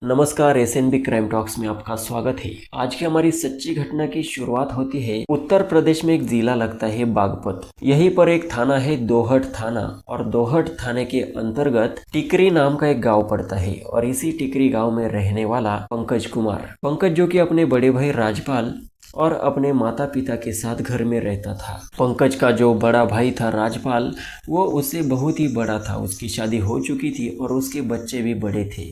नमस्कार, SNB crime talks में आपका स्वागत है। आज की हमारी सच्ची घटना की शुरुआत होती है उत्तर प्रदेश में। एक जिला लगता है बागपत। यहीं पर एक थाना है दोहट थाना, और दोहट थाने के अंतर्गत टिकरी नाम का एक गांव पड़ता है। और इसी टिकरी गांव में रहने वाला पंकज कुमार, पंकज जो कि अपने बड़े भाई राजपाल और अपने माता पिता के साथ घर में रहता था। पंकज का जो बड़ा भाई था राजपाल, वो उससे बहुत ही बड़ा था। उसकी शादी हो चुकी थी और उसके बच्चे भी बड़े थे।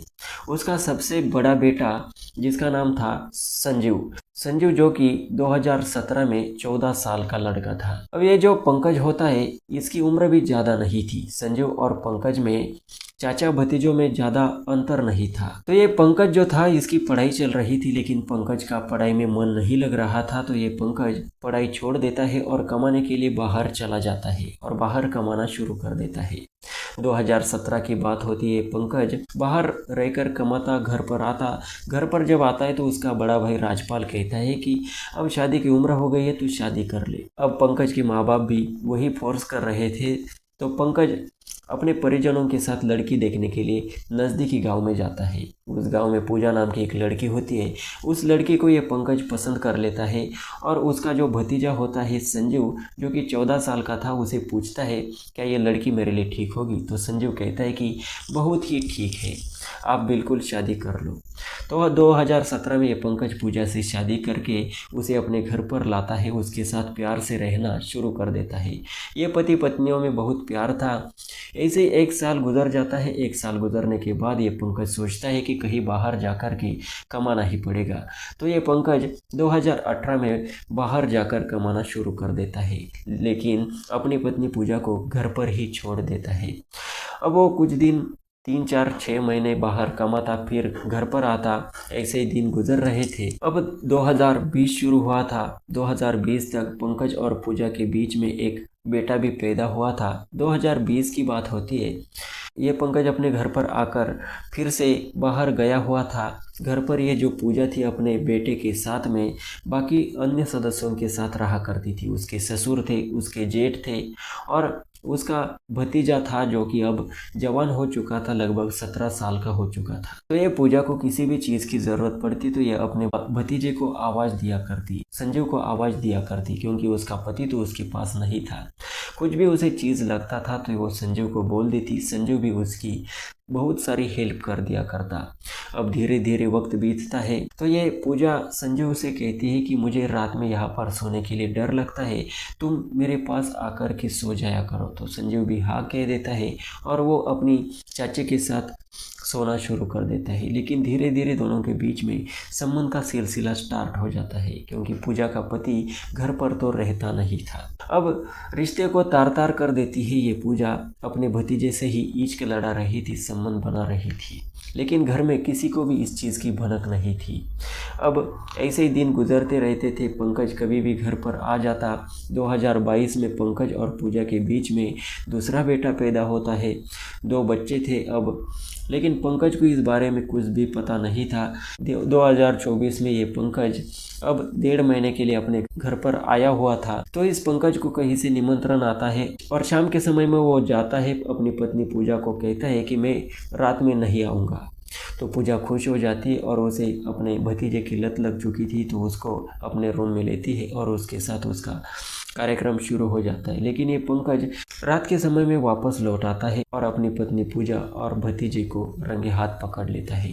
उसका सबसे बड़ा बेटा जिसका नाम था संजीव, संजीव जो कि 2017 में 14 साल का लड़का था। अब ये जो पंकज होता है, इसकी उम्र भी ज़्यादा नहीं थी। संजीव और पंकज में चाचा भतीजों में ज़्यादा अंतर नहीं था। तो ये पंकज जो था, इसकी पढ़ाई चल रही थी, लेकिन पंकज का पढ़ाई में मन नहीं लग रहा था। तो ये पंकज पढ़ाई छोड़ देता है और कमाने के लिए बाहर चला जाता है और बाहर कमाना शुरू कर देता है। 2017 की बात होती है। पंकज बाहर रहकर कमाता, घर पर आता। घर पर जब आता है तो उसका बड़ा भाई राजपाल कहता है कि अब शादी की उम्र हो गई है, तू शादी कर ले। अब पंकज के माँ बाप भी वही फोर्स कर रहे थे। तो पंकज अपने परिजनों के साथ लड़की देखने के लिए नज़दीकी गांव में जाता है। उस गांव में पूजा नाम की एक लड़की होती है। उस लड़की को ये पंकज पसंद कर लेता है। और उसका जो भतीजा होता है संजीव, जो कि 14 साल का था, उसे पूछता है क्या ये लड़की मेरे लिए ठीक होगी। तो संजीव कहता है कि बहुत ही ठीक है, आप बिल्कुल शादी कर लो। तो 2017 में ये पंकज पूजा से शादी करके उसे अपने घर पर लाता है। उसके साथ प्यार से रहना शुरू कर देता है। ये पति पत्नियों में बहुत प्यार था। ऐसे एक साल गुजर जाता है। एक साल गुजरने के बाद ये पंकज सोचता है कि कहीं बाहर जाकर के कमाना ही पड़ेगा। तो ये पंकज 2018 में बाहर जाकर कमाना शुरू कर देता है, लेकिन अपनी पत्नी पूजा को घर पर ही छोड़ देता है। अब वो कुछ दिन, 3 4 6 महीने बाहर कमाता, फिर घर पर आता। ऐसे ही दिन गुजर रहे थे। अब 2020 शुरू हुआ था। 2020 तक पंकज और पूजा के बीच में एक बेटा भी पैदा हुआ था। 2020 की बात होती है। ये पंकज अपने घर पर आकर फिर से बाहर गया हुआ था। घर पर ये जो पूजा थी अपने बेटे के साथ में बाकी अन्य सदस्यों के साथ रहा करती थी। उसके ससुर थे, उसके जेठ थे, और उसका भतीजा था जो कि अब जवान हो चुका था, लगभग 17 साल का हो चुका था। तो ये पूजा को किसी भी चीज़ की ज़रूरत पड़ती तो ये अपने भतीजे को आवाज़ दिया करती, संजीव को आवाज़ दिया करती, क्योंकि उसका पति तो उसके पास नहीं था। कुछ भी उसे चीज़ लगता था तो वो संजीव को बोल देती। संजीव भी उसकी बहुत सारी हेल्प कर दिया करता। अब धीरे धीरे वक्त बीतता है तो ये पूजा संजीव से कहती है कि मुझे रात में यहाँ पर सोने के लिए डर लगता है, तुम मेरे पास आकर के सो जाया करो। तो संजीव भी हाँ कह देता है और वो अपनी चाचे के साथ सोना शुरू कर देता है। लेकिन धीरे धीरे दोनों के बीच में संबंध का सिलसिला स्टार्ट हो जाता है, क्योंकि पूजा का पति घर पर तो रहता नहीं था। अब रिश्ते को तार तार कर देती है ये पूजा। अपने भतीजे से ही इश्क लड़ा रही थी, संबंध बना रही थी, लेकिन घर में किसी को भी इस चीज़ की भनक नहीं थी। अब ऐसे ही दिन गुजरते रहते थे। पंकज कभी भी घर पर आ जाता। 2022 में पंकज और पूजा के बीच में दूसरा बेटा पैदा होता है। 2 बच्चे थे अब, लेकिन पंकज को इस बारे में कुछ भी पता नहीं था। 2024 में ये पंकज अब 1.5 महीने के लिए अपने घर पर आया हुआ था। तो इस पंकज को कहीं से निमंत्रण आता है और शाम के समय में वो जाता है, अपनी पत्नी पूजा को कहता है कि मैं रात में नहीं आऊँगा। तो पूजा खुश हो जाती है और उसे अपने भतीजे की लत लग चुकी थी, तो उसको अपने रूम में लेती है और उसके साथ उसका कार्यक्रम शुरू हो जाता है। लेकिन ये पंकज रात के समय में वापस लौट आता है और अपनी पत्नी पूजा और भतीजे को रंगे हाथ पकड़ लेता है।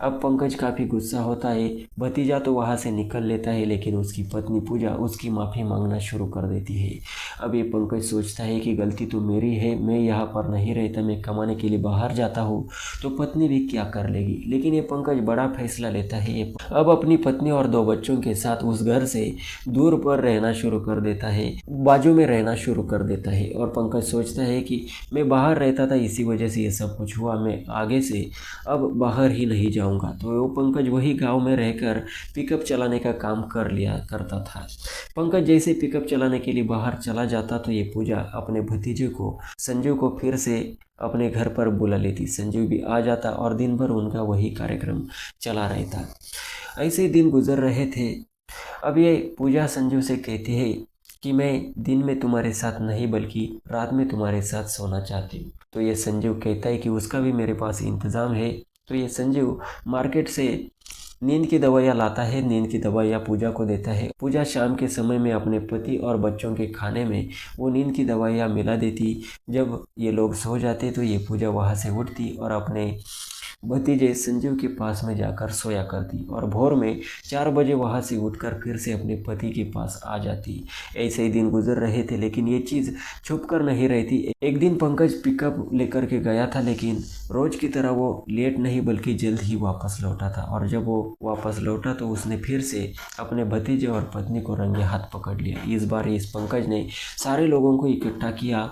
अब पंकज काफ़ी गुस्सा होता है। भतीजा तो वहाँ से निकल लेता है, लेकिन उसकी पत्नी पूजा उसकी माफ़ी मांगना शुरू कर देती है। अब ये पंकज सोचता है कि गलती तो मेरी है, मैं यहाँ पर नहीं रहता, मैं कमाने के लिए बाहर जाता हूँ तो पत्नी भी क्या कर लेगी। लेकिन ये पंकज बड़ा फैसला लेता है। ये अब अपनी पत्नी और 2 बच्चों के साथ उस घर से दूर पर रहना शुरू कर देता है, बाजू में रहना शुरू कर देता है। और पंकज सोचता है कि मैं बाहर रहता था, इसी वजह से ये सब कुछ हुआ, मैं आगे से अब बाहर ही नहीं जाऊंगा। तो वो पंकज वही गांव में रहकर पिकअप चलाने का काम कर लिया करता था। पंकज जैसे पिकअप चलाने के लिए बाहर चला जाता तो ये पूजा अपने भतीजे को संजू को फिर से अपने घर पर बुला लेती। संजू भी आ जाता और दिन भर उनका वही कार्यक्रम चला रहता। ऐसे ही दिन गुजर रहे थे। अब ये पूजा संजू से कहती है कि मैं दिन में तुम्हारे साथ नहीं बल्कि रात में तुम्हारे साथ सोना चाहती हूँ। तो ये संजीव कहता है कि उसका भी मेरे पास इंतज़ाम है, तो ये संजीव मार्केट से नींद की दवाइयाँ लाता है, नींद की दवाइयाँ पूजा को देता है। पूजा शाम के समय में अपने पति और बच्चों के खाने में वो नींद की दवाइयाँ मिला देती। जब ये लोग सो जाते तो ये पूजा वहाँ से उठती और अपने भतीजे संजीव के पास में जाकर सोया करती और भोर में 4 बजे वहाँ से उठकर फिर से अपने पति के पास आ जाती। ऐसे ही दिन गुजर रहे थे, लेकिन ये चीज़ छुप कर नहीं रही थी। एक दिन पंकज पिकअप लेकर के गया था, लेकिन रोज की तरह वो लेट नहीं बल्कि जल्द ही वापस लौटा था। और जब वो वापस लौटा तो उसने फिर से अपने भतीजे और पत्नी को रंगे हाथ पकड़ लिया। इस बार इस पंकज ने सारे लोगों को इकट्ठा किया,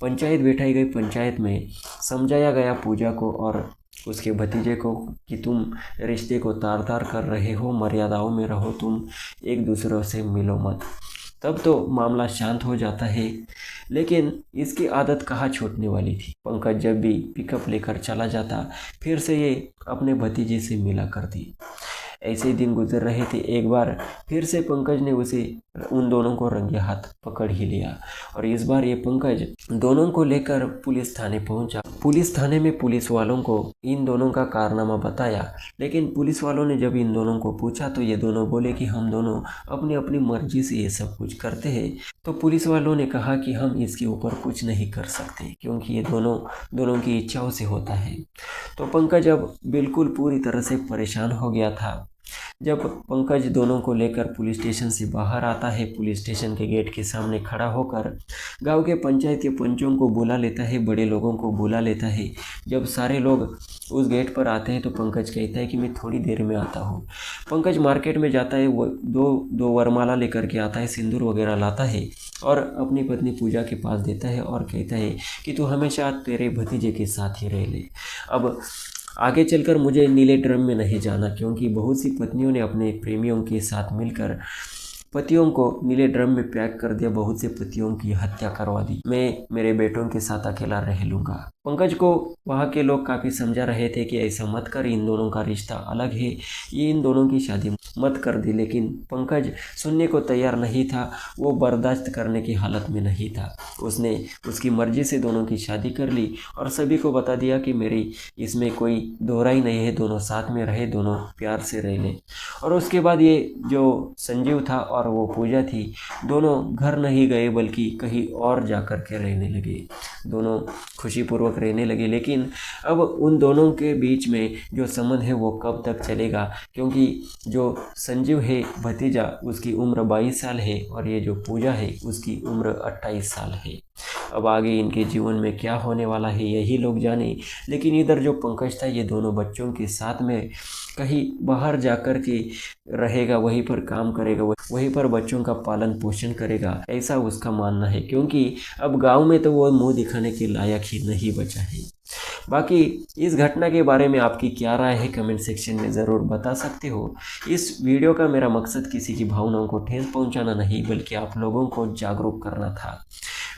पंचायत बैठाई गई। पंचायत में समझाया गया पूजा को और उसके भतीजे को कि तुम रिश्ते को तार तार कर रहे हो, मर्यादाओं में रहो, तुम एक दूसरों से मिलो मत। तब तो मामला शांत हो जाता है, लेकिन इसकी आदत कहाँ छूटने वाली थी। पंकज जब भी पिकअप लेकर चला जाता फिर से ये अपने भतीजे से मिला करती। ऐसे ही दिन गुजर रहे थे। एक बार फिर से पंकज ने उन दोनों को रंगे हाथ पकड़ ही लिया और इस बार ये पंकज दोनों को लेकर पुलिस थाने पहुंचा। पुलिस थाने में पुलिस वालों को इन दोनों का कारनामा बताया, लेकिन पुलिस वालों ने जब इन दोनों को पूछा तो ये दोनों बोले कि हम दोनों अपनी अपनी मर्जी से ये सब कुछ करते हैं। तो पुलिस वालों ने कहा कि हम इसके ऊपर कुछ नहीं कर सकते क्योंकि ये दोनों की इच्छाओं से होता है। तो पंकज अब बिल्कुल पूरी तरह से परेशान हो गया था। जब पंकज दोनों को लेकर पुलिस स्टेशन से बाहर आता है, पुलिस स्टेशन के गेट के सामने खड़ा होकर गांव के पंचायत के पंचों को बुला लेता है, बड़े लोगों को बुला लेता है। जब सारे लोग उस गेट पर आते हैं तो पंकज कहता है कि मैं थोड़ी देर में आता हूँ। पंकज मार्केट में जाता है, वो दो वरमाला लेकर के आता है, सिंदूर वगैरह लाता है और अपनी पत्नी पूजा के पास देता है और कहता है कि तू हमेशा तेरे भतीजे के साथ ही रह ले। अब आगे चलकर मुझे नीले ड्रम में नहीं जाना, क्योंकि बहुत सी पत्नियों ने अपने प्रेमियों के साथ मिलकर पतियों को नीले ड्रम में पैक कर दिया, बहुत से पतियों की हत्या करवा दी। मैं मेरे बेटों के साथ अकेला रह लूँगा। पंकज को वहाँ के लोग काफ़ी समझा रहे थे कि ऐसा मत कर, इन दोनों का रिश्ता अलग है, ये इन दोनों की शादी मत कर दी। लेकिन पंकज सुनने को तैयार नहीं था, वो बर्दाश्त करने की हालत में नहीं था। उसने उसकी मर्जी से दोनों की शादी कर ली और सभी को बता दिया कि मेरी इसमें कोई दोहराई नहीं है, दोनों साथ में रहे, दोनों प्यार से रह लें। और उसके बाद ये जो संजीव था और वो पूजा थी, दोनों घर नहीं गए बल्कि कहीं और जा कर के रहने लगे। दोनों खुशीपूर्वक रहने लगे, लेकिन अब उन दोनों के बीच में जो संबंध है वो कब तक चलेगा, क्योंकि जो संजीव है भतीजा, उसकी उम्र 22 साल है और ये जो पूजा है उसकी उम्र 28 साल है। अब आगे इनके जीवन में क्या होने वाला है यही लोग जाने। लेकिन इधर जो पंकज था ये दोनों बच्चों के साथ में कहीं बाहर जाकर के रहेगा, वहीं पर काम करेगा, वहीं पर बच्चों का पालन पोषण करेगा, ऐसा उसका मानना है। क्योंकि अब गांव में तो वो मुंह दिखाने के लायक ही नहीं बचा है। बाकी इस घटना के बारे में आपकी क्या राय है कमेंट सेक्शन में ज़रूर बता सकते हो। इस वीडियो का मेरा मकसद किसी की भावनाओं को ठेस पहुंचाना नहीं बल्कि आप लोगों को जागरूक करना था।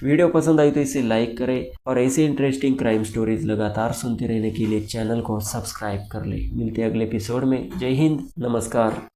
वीडियो पसंद आई तो इसे लाइक करें और ऐसे इंटरेस्टिंग क्राइम स्टोरीज लगातार सुनते रहने के लिए चैनल को सब्सक्राइब कर लें। मिलते हैं अगले एपिसोड में। जय हिंद, नमस्कार।